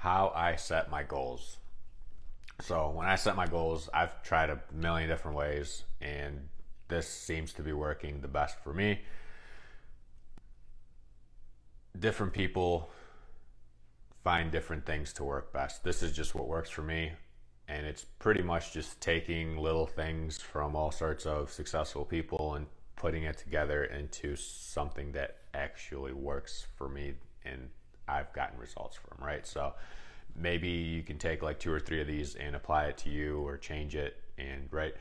how I set my goals. So when I set my goals, I've tried a million different ways, and this seems to be working the best for me. Different people find different things to work best. This is just what works for me, and it's pretty much just taking little things from all sorts of successful people and putting it together into something that actually works for me and I've gotten results from, right? So maybe you can take like 2 or 3 of these and apply it to you or change it, and right,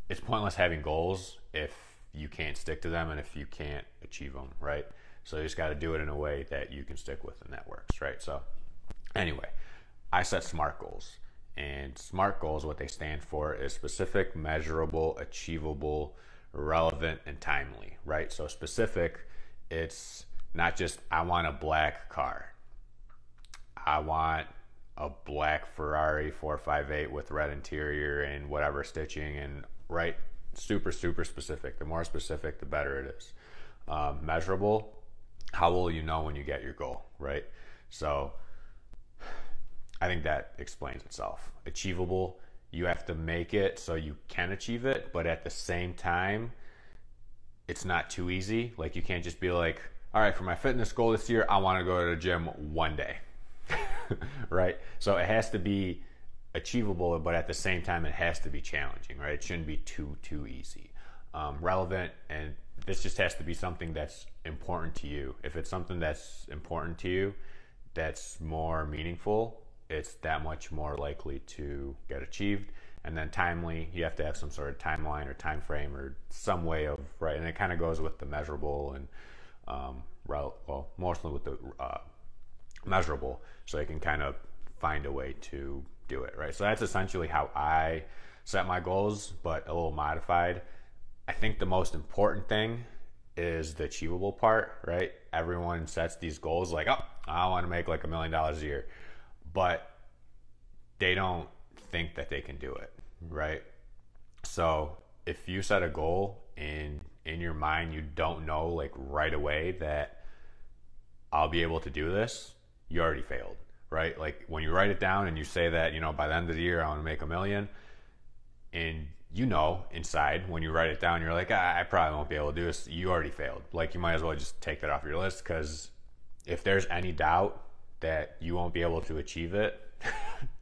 it's pointless having goals if you can't stick to them and if you can't achieve them, right? So you just got to do it in a way that you can stick with and that works, right? So anyway, I set SMART goals, and SMART goals, what they stand for is specific, measurable, achievable, relevant, and timely, right? So specific, it's not just I want a black car. I want a black Ferrari 458 with red interior and whatever stitching, and right, super specific. The more specific, the better it is. Measurable, how will you know when you get your goal, right? So I think that explains itself. Achievable, you have to make it so you can achieve it, but at the same time, it's not too easy. Like you can't just be like, all right, for my fitness goal this year, I want to go to the gym one day, right? So it has to be achievable, but at the same time, it has to be challenging, right? It shouldn't be too easy. Relevant, and this just has to be something that's important to you. If it's something that's important to you, that's more meaningful, it's that much more likely to get achieved. And then timely, you have to have some sort of timeline or time frame or some way of, right? And it kind of goes with the measurable and well, mostly with the measurable, so you can kind of find a way to do it, right? So that's essentially how I set my goals, but a little modified. I think the most important thing is the achievable part, right? Everyone sets these goals like, oh, I want to make like $1 million a year, but they don't think that they can do it, right? So if you set a goal and in your mind you don't know like right away that I'll be able to do this, you already failed, right? Like when you write it down and you say that, you know, by the end of the year I want to make $1 million, and you know inside when you write it down you're like, I probably won't be able to do this, you already failed. Like you might as well just take that off your list, because if there's any doubt that you won't be able to achieve it,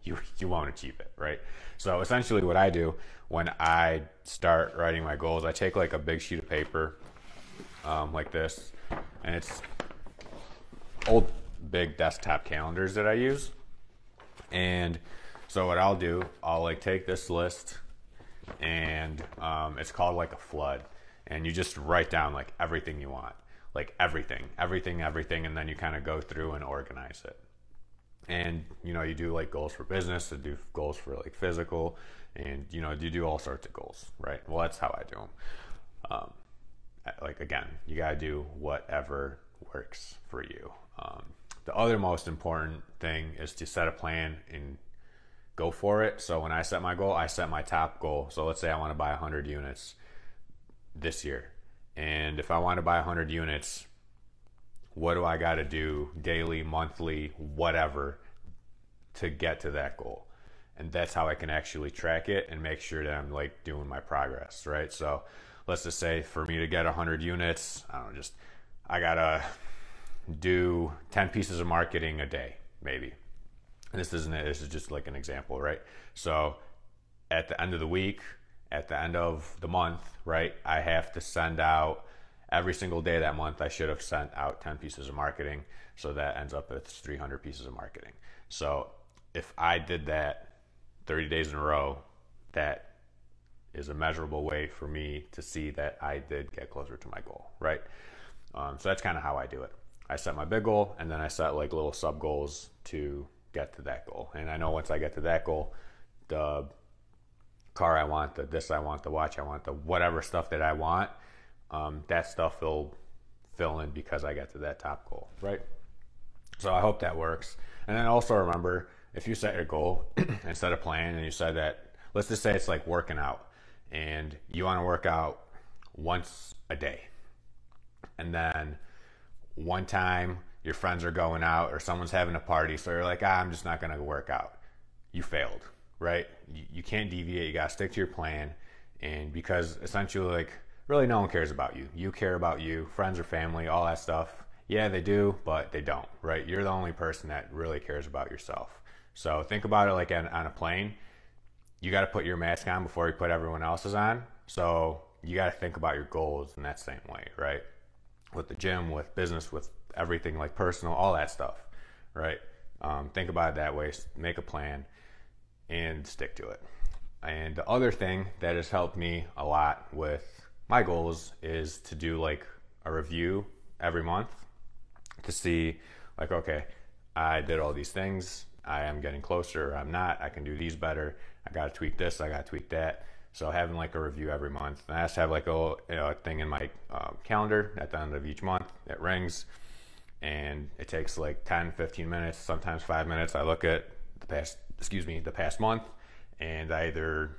you won't achieve it, right? So essentially what I do when I start writing my goals, I take like a big sheet of paper like this, and it's old big desktop calendars that I use. And so what I'll do, I'll like take this list, and it's called like a flood, and you just write down like everything you want, like everything, and then you kind of go through and organize it. And you know, you do like goals for business, you do goals for like physical, and you know, you do all sorts of goals, right? Well, that's how I do them. Like again, you gotta do whatever works for you. The other most important thing is to set a plan and go for it. So when I set my goal, I set my top goal. So let's say I want to buy 100 units this year, and if I want to buy 100 units, what do I got to do daily, monthly, whatever, to get to that goal? And that's how I can actually track it and make sure that I'm like doing my progress, right? So let's just say for me to get 100 units, I gotta do 10 pieces of marketing a day, maybe. And this isn't it, this is just like an example, right? So at the end of the week, at the end of the month, right, I have to send out every single day that month. I should have sent out 10 pieces of marketing, so that ends up with 300 pieces of marketing. So if I did that 30 days in a row, that is a measurable way for me to see that I did get closer to my goal, right? So that's kind of how I do it. I set my big goal, and then I set like little sub goals to get to that goal. And I know once I get to that goal, the car I want, the this I want, the watch I want, the whatever stuff that I want, that stuff will fill in because I get to that top goal, right? So I hope that works. And then also remember, if you set your goal and set a plan, and you said that, let's just say it's like working out, and you want to work out once a day, and then one time your friends are going out or someone's having a party, so you're like, I'm just not going to work out. You failed, right? You can't deviate. You got to stick to your plan. And because essentially, like, really no one cares about you. You care about you, friends or family, all that stuff. Yeah, they do, but they don't, right? You're the only person that really cares about yourself. So think about it like on a plane. You got to put your mask on before you put everyone else's on. So you got to think about your goals in that same way, right? With the gym, with business, with everything, like personal, all that stuff, right? Think about it that way. Make a plan and stick to it. And the other thing that has helped me a lot with my goals is to do like a review every month to see like, okay, I did all these things. I am getting closer. I'm not. I can do these better. I got to tweak this. I got to tweak that. So having like a review every month. And I just have like a thing in my calendar at the end of each month. It rings and it takes like 10, 15 minutes, sometimes 5 minutes. I look at the past month, and I either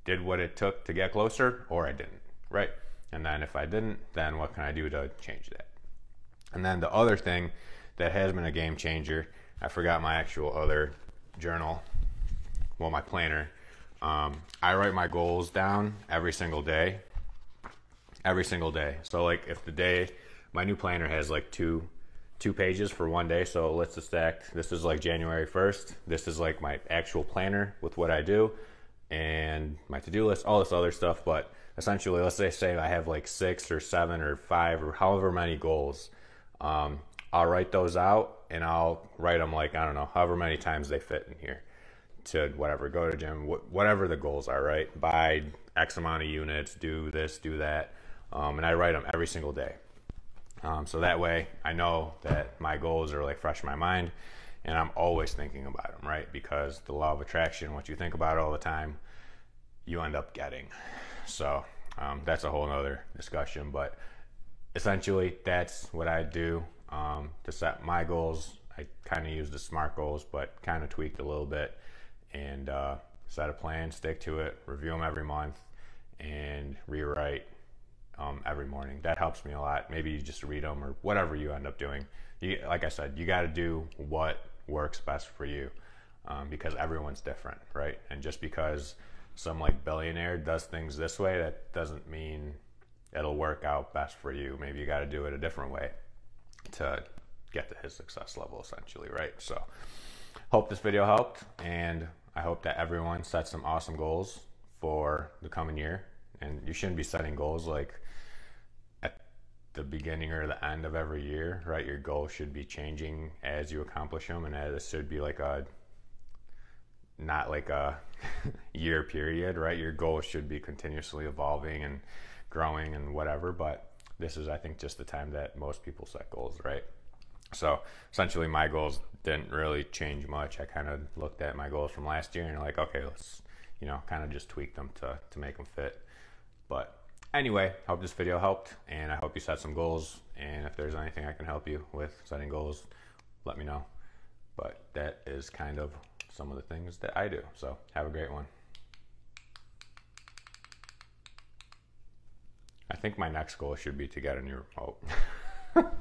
did what it took to get closer or I didn't, right? And then if I didn't, then what can I do to change that? And then the other thing that has been a game changer, I forgot my actual other journal, well, my planner. I write my goals down every single day. So like if the day, my new planner has like two pages for one day. So let's just stack, this is like January 1st. This is like my actual planner with what I do and my to-do list, all this other stuff. But essentially, let's say I have like 6 or 7 or 5 or however many goals. I'll write those out and I'll write them like, I don't know, however many times they fit in here to whatever, go to gym, whatever the goals are, right? Buy X amount of units, do this, do that. And I write them every single day. So that way I know that my goals are like fresh in my mind and I'm always thinking about them, right? Because the law of attraction, what you think about all the time, you end up getting. So that's a whole nother discussion, but essentially that's what I do to set my goals. I kind of use the SMART goals, but kind of tweaked a little bit, and set a plan, stick to it, review them every month, and rewrite every morning. That helps me a lot. Maybe you just read them or whatever you end up doing. Like I said, you got to do what works best for you, because everyone's different, right? And just because some like billionaire does things this way, that doesn't mean it'll work out best for you. Maybe you got to do it a different way to get to his success level, essentially, right? So hope this video helped, and I hope that everyone sets some awesome goals for the coming year. And you shouldn't be setting goals like at the beginning or the end of every year, right? Your goals should be changing as you accomplish them, and this should be like not like a year period, right? Your goals should be continuously evolving and growing and whatever, but this is, I think, just the time that most people set goals, right? So essentially my goals didn't really change much. I kind of looked at my goals from last year and like, okay, let's, kind of just tweak them to make them fit. But anyway, I hope this video helped, and I hope you set some goals, and if there's anything I can help you with setting goals, let me know. But that is kind of some of the things that I do. So have a great one. I think my next goal should be to get a new remote.